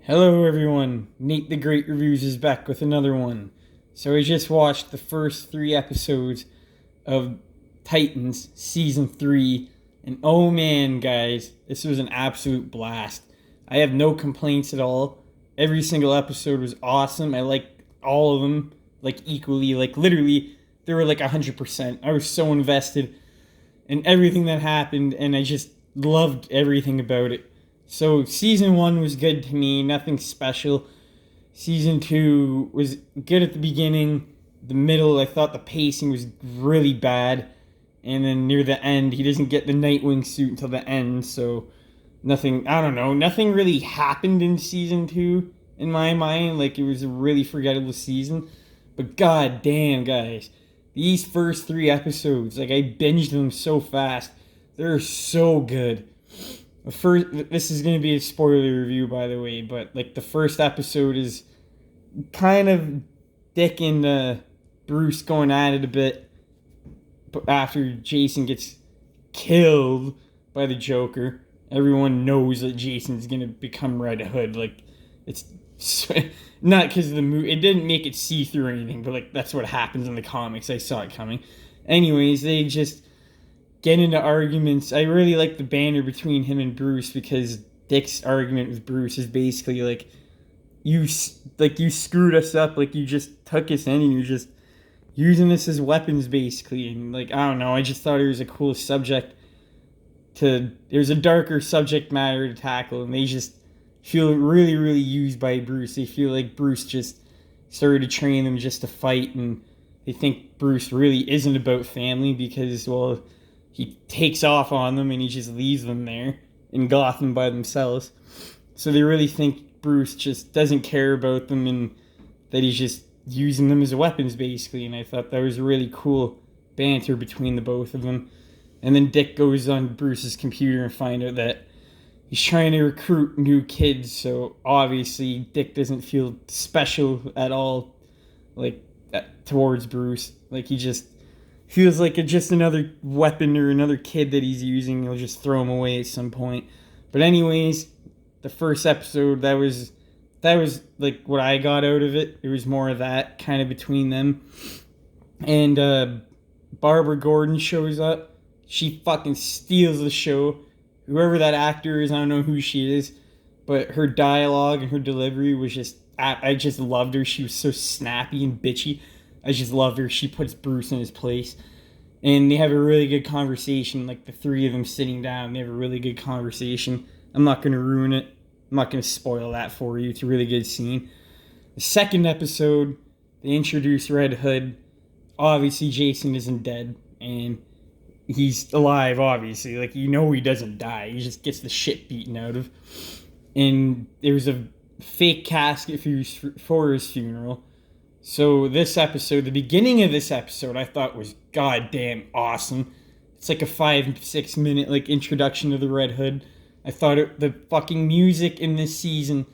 Hello, everyone. Nate the Great Reviews is back with another one. So, I just watched the first 3 episodes of Titans Season 3, and oh man, guys, this was an absolute blast. I have no complaints at all. Every single episode was awesome. I liked all of them, like, equally. Like, literally, they were like 100%. I was so invested in everything that happened, and I just loved everything about it. So season 1 was good to me, nothing special. Season 2 was good at the beginning. The middle, I thought the pacing was really bad. And then near the end, he doesn't get the Nightwing suit until the end. So I don't know, nothing really happened in season 2 in my mind. Like, it was a really forgettable season. But god damn, guys. These first 3 episodes, like, I binged them so fast. They're so good. This is going to be a spoiler review, by the way, but like the first episode is kind of Dick and Bruce going at it a bit after Jason gets killed by the Joker. Everyone knows that Jason's going to become Red Hood. Like, it's not because of the movie. It didn't make it see through or anything, but like that's what happens in the comics. I saw it coming. Anyways, they just get into arguments. I really like the banter between him and Bruce because Dick's argument with Bruce is basically like, you screwed us up, like you just took us in and you're just using us as weapons basically. And like, I don't know, I just thought it was a cool subject there's a darker subject matter to tackle, and they just feel really, really used by Bruce. They feel like Bruce just started to train them just to fight, and they think Bruce really isn't about family because, well, he takes off on them and he just leaves them there in Gotham by themselves. So they really think Bruce just doesn't care about them and that he's just using them as weapons, basically. And I thought that was a really cool banter between the both of them. And then Dick goes on Bruce's computer and finds out that he's trying to recruit new kids. So obviously Dick doesn't feel special at all, like, towards Bruce. Like, he just feels like just another weapon or another kid that he's using. He'll just throw him away at some point. But anyways, the first episode, that was like what I got out of it. It was more of that kind of between them. And Barbara Gordon shows up. She fucking steals the show. Whoever that actor is, I don't know who she is, but her dialogue and her delivery was just, I just loved her. She was so snappy and bitchy. I just loved her. She puts Bruce in his place. And they have a really good conversation. Like, the three of them sitting down, they have a really good conversation. I'm not going to ruin it. I'm not going to spoil that for you. It's a really good scene. The second episode, they introduce Red Hood. Obviously, Jason isn't dead. And he's alive, obviously. Like, you know he doesn't die. He just gets the shit beaten out of. And there was a fake casket for his funeral. So this episode, the beginning of this episode, I thought was goddamn awesome. It's like a 5-6 minute like introduction to the Red Hood. I thought the fucking music in this season,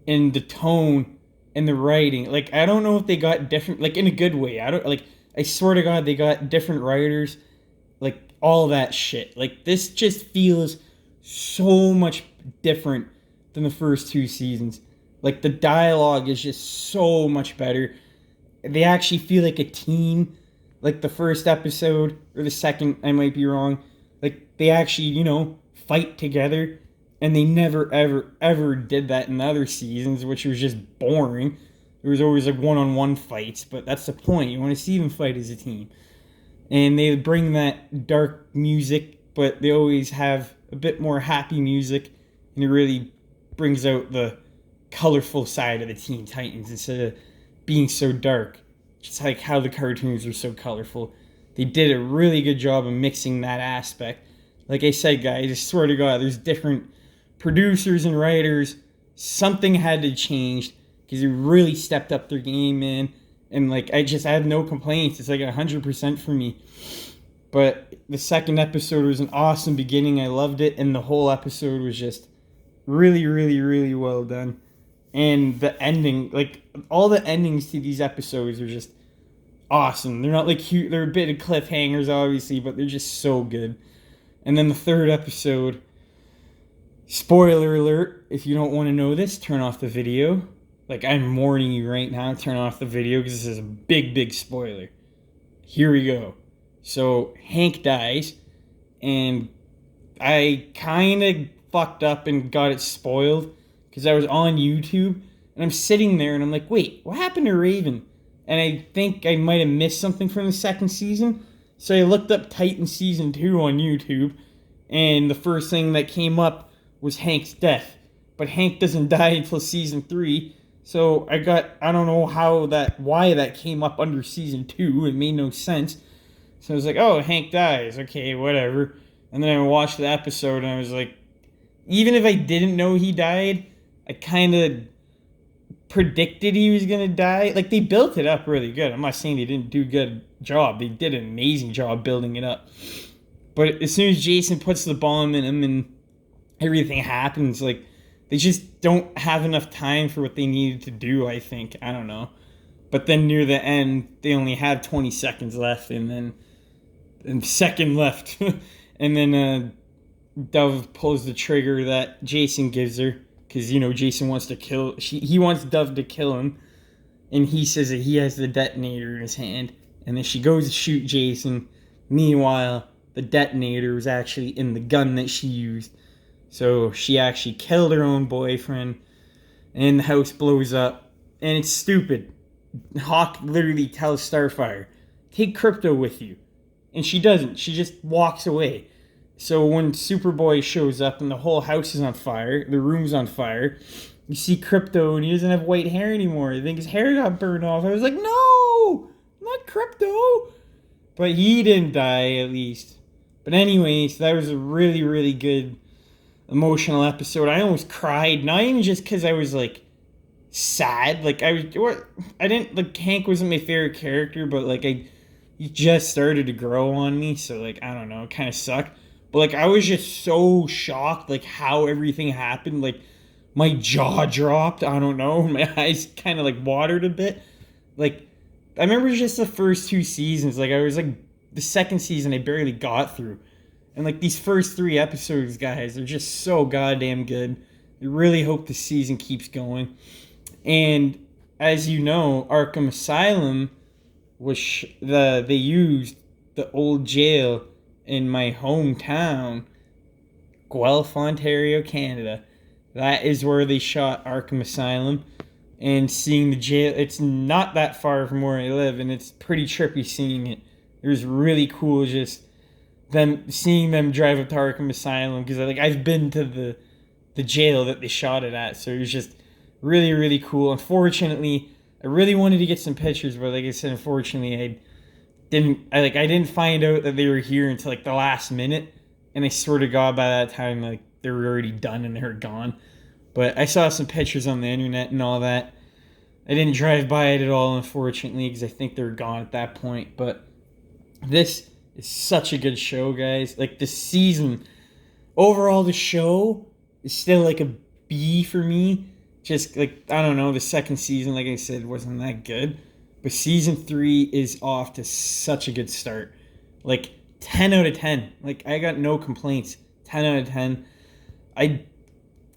and the tone and the writing, like, I don't know if they got different, like, in a good way. I swear to God, they got different writers, like, all that shit. Like, this just feels so much different than the first 2 seasons. Like, the dialogue is just so much better. They actually feel like a team. Like, the first episode, or the second, I might be wrong. Like, they actually, fight together. And they never, ever, ever did that in the other seasons, which was just boring. There was always, like, one-on-one fights, but that's the point. You want to see them fight as a team. And they bring that dark music, but they always have a bit more happy music. And it really brings out the colorful side of the Teen Titans instead of being so dark. Just like how the cartoons are so colorful. They did a really good job of mixing that aspect. Like I said, guys, I swear to God, there's different producers and writers. Something had to change because they really stepped up their game, man. And like, I have no complaints. It's like 100% for me. But the second episode was an awesome beginning. I loved it. And the whole episode was just really, really, really well done. And the ending, like, all the endings to these episodes are just awesome. They're not like cute, they're a bit of cliffhangers, obviously, but they're just so good. And then the third episode, Spoiler alert, if you don't want to know this, turn off the video. Like, I'm warning you right now, turn off the video because this is a big, big spoiler. Here we go. So, Hank dies, and I kind of fucked up and got it spoiled because I was on YouTube, and I'm sitting there, and I'm like, wait, what happened to Raven? And I think I might have missed something from the second season. So I looked up Titan Season 2 on YouTube, and the first thing that came up was Hank's death. But Hank doesn't die until Season 3. So I don't know why that came up under Season 2. It made no sense. So I was like, oh, Hank dies. Okay, whatever. And then I watched the episode, and I was like, even if I didn't know he died, I kind of predicted he was going to die. Like, they built it up really good. I'm not saying they didn't do a good job. They did an amazing job building it up. But as soon as Jason puts the bomb in him and everything happens, like, they just don't have enough time for what they needed to do, I think. I don't know. But then near the end, they only have 20 seconds left, and second left. And then Dove pulls the trigger that Jason gives her. Because, Jason wants to he wants Dove to kill him. And he says that he has the detonator in his hand. And then she goes to shoot Jason. Meanwhile, the detonator was actually in the gun that she used. So she actually killed her own boyfriend. And the house blows up. And it's stupid. Hawk literally tells Starfire, take Krypto with you. And she doesn't. She just walks away. So when Superboy shows up and the whole house is on fire, the room's on fire, you see Krypto and he doesn't have white hair anymore. I think his hair got burned off. I was like, no, not Krypto. But he didn't die, at least. But anyways, that was a really, really good emotional episode. I almost cried, not even just because I was like sad. Like Hank wasn't my favorite character, but like he just started to grow on me. So like, I don't know, it kind of sucked. But, like, I was just so shocked, like, how everything happened. Like, my jaw dropped. I don't know. My eyes kind of, like, watered a bit. Like, I remember just the first 2 seasons. Like, I was, like, the second season I barely got through. And, like, these first 3 episodes, guys, they're just so goddamn good. I really hope the season keeps going. And, as you know, Arkham Asylum was they used the old jail in my hometown, Guelph, Ontario, Canada. That is where they shot Arkham Asylum. And seeing the jail, it's not that far from where I live, and it's pretty trippy seeing it. It was really cool just seeing them drive up to Arkham Asylum, because I've been to the jail that they shot it at, so it was just really, really cool. Unfortunately, I really wanted to get some pictures, but like I said, unfortunately, I didn't find out that they were here until like the last minute, and I swear to God by that time like they were already done and they were gone. But I saw some pictures on the internet and all that. I didn't drive by it at all, unfortunately, because I think they were gone at that point. But this is such a good show, guys. Like, the season, overall, the show is still like a B for me. Just like, I don't know, the second season, like I said, wasn't that good. But season 3 is off to such a good start. Like, 10 out of 10. Like, I got no complaints. 10 out of 10.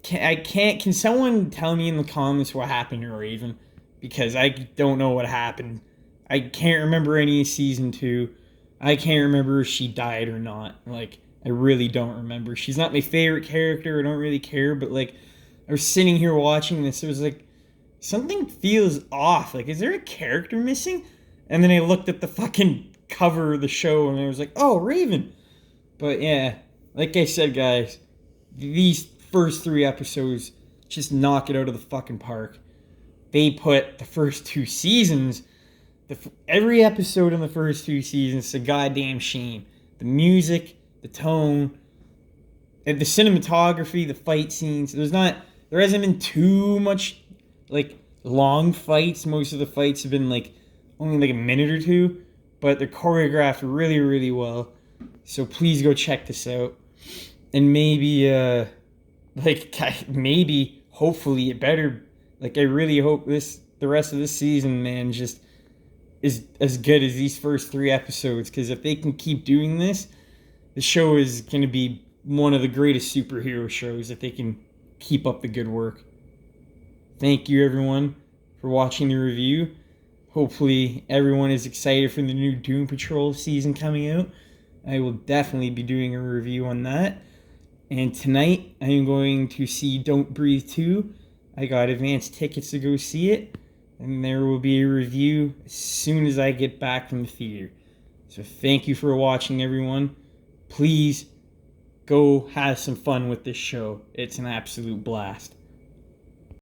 Can someone tell me in the comments what happened to Raven? Because I don't know what happened. I can't remember any of season 2. I can't remember if she died or not. Like, I really don't remember. She's not my favorite character. I don't really care. But, like, I was sitting here watching this. It was like, something feels off. Like, is there a character missing? And then I looked at the fucking cover of the show and I was like, oh, Raven. But yeah, like I said, guys, these first 3 episodes just knock it out of the fucking park. They put the first 2 seasons, every episode in the first 2 seasons, is a goddamn shame. The music, the tone, and the cinematography, the fight scenes. There hasn't been too much like long fights. Most of the fights have been like only like a minute or 2, but they're choreographed really, really well. So please go check this out. And maybe hopefully it better, like, I really hope the rest of this season, man, just is as good as these first 3 episodes, because if they can keep doing this, the show is going to be one of the greatest superhero shows if they can keep up the good work. Thank you, everyone, for watching the review. Hopefully, everyone is excited for the new Doom Patrol season coming out. I will definitely be doing a review on that. And tonight, I am going to see Don't Breathe 2. I got advance tickets to go see it. And there will be a review as soon as I get back from the theater. So thank you for watching, everyone. Please go have some fun with this show. It's an absolute blast.